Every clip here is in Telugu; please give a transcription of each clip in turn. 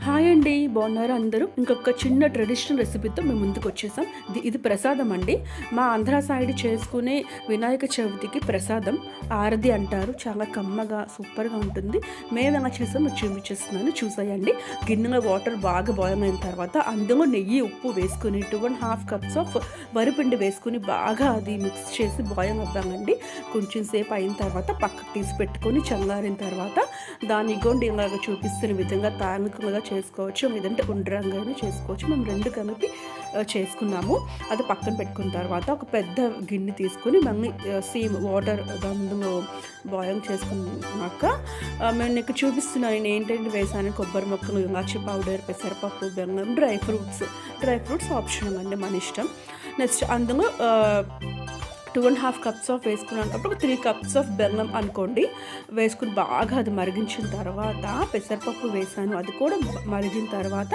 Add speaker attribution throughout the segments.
Speaker 1: హాయ్ అండి, బాగున్నారా అందరూ? ఇంకొక చిన్న ట్రెడిషనల్ రెసిపీతో మేము ముందుకు వచ్చేసాం. ఇది ప్రసాదం అండి. మా ఆంధ్ర సైడ్ చేసుకునే వినాయక చవితికి ప్రసాదం ఆరది అంటారు. చాలా కమ్మగా సూపర్గా ఉంటుంది. మేము ఎలా చేసాం మీకు చూపించేస్తున్నాను, చూసాయండి. గిన్నెలో వాటర్ బాగా బాయిల్ అయిన తర్వాత అందులో నెయ్యి ఉప్పు వేసుకుని 2.5 cups ఆఫ్ వరిపిండి వేసుకుని బాగా అది మిక్స్ చేసి బాయిల్ అవుతామండి. కొంచెం సేపు అయిన తర్వాత పక్కకు తీసి పెట్టుకొని చల్లారిన తర్వాత దాన్ని ఇగోండి ఇలాగ చూపిస్తున్న విధంగా తానుకులుగా చేసుకోవచ్చు, లేదంటే ఉండ్రంగానే చేసుకోవచ్చు. మేము రెండు కలిపి చేసుకున్నాము. అది పక్కన పెట్టుకున్న తర్వాత ఒక పెద్ద గిన్నె తీసుకుని మళ్ళీ సేమ్ వాటర్ అందులో బాయిల్ చేసుకున్నాక మేము నీకు చూపిస్తున్నాను నేను ఏంటంటే వేసాను. కొబ్బరి ముక్కలు, ఇలాచి పౌడర్, పెసరపప్పు, బెల్లం, డ్రై ఫ్రూట్స్ ఆప్షనల్ అండి, మన ఇష్టం. నెక్స్ట్ అందులో 2.5 cups ఆఫ్ వేసుకున్నాను. అప్పుడు 3 cups ఆఫ్ బెల్లం అనుకోండి వేసుకుని బాగా అది మరిగించిన తర్వాత పెసరపప్పు వేసాను. అది కూడా మరిగిన తర్వాత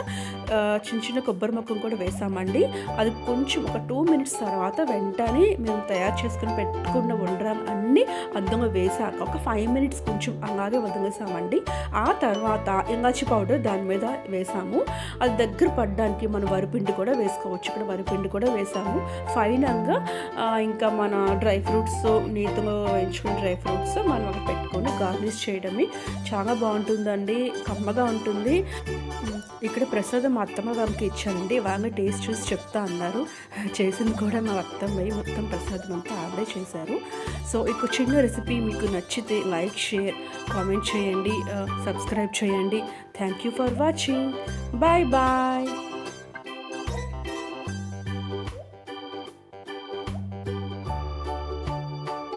Speaker 1: చిన్న చిన్న కొబ్బరి ముక్కను కూడా వేసామండి. అది కొంచెం ఒక 2 minutes తర్వాత వెంటనే మేము తయారు చేసుకుని పెట్టుకున్న ఉండ్రం అన్నీ అందులో వేసాక ఒక 5 minutes కొంచెం అలాగే వదిలేసామండి. ఆ తర్వాత ఇలాచి పౌడర్ దాని మీద వేసాము. అది దగ్గర పడడానికి మనం వరిపిండి కూడా వేసుకోవచ్చు. ఇక్కడ వరిపిండి కూడా వేసాము. ఫైనల్గా ఇంకా మన డ్రై ఫ్రూట్స్, నీతిలో వేయించుకున్న డ్రై ఫ్రూట్స్ మనం అవి పెట్టుకొని గార్నిష్ చేయడమే. చాలా బాగుంటుందండి, కమ్మగా ఉంటుంది. ఇక్కడ ప్రసాదం మా అత్తమ్మ గారికి ఇచ్చానండి. వాళ్ళని టేస్ట్ చూసి చెప్తా అన్నారు. చేసింది కూడా మా అత్తమ్మ, మొత్తం ప్రసాదం అంతా ఆవిడే చేశారు. సో ఇక చిన్న రెసిపీ మీకు నచ్చితే లైక్, షేర్, కామెంట్ చేయండి, సబ్స్క్రైబ్ చేయండి. Thank you for watching. Bye bye.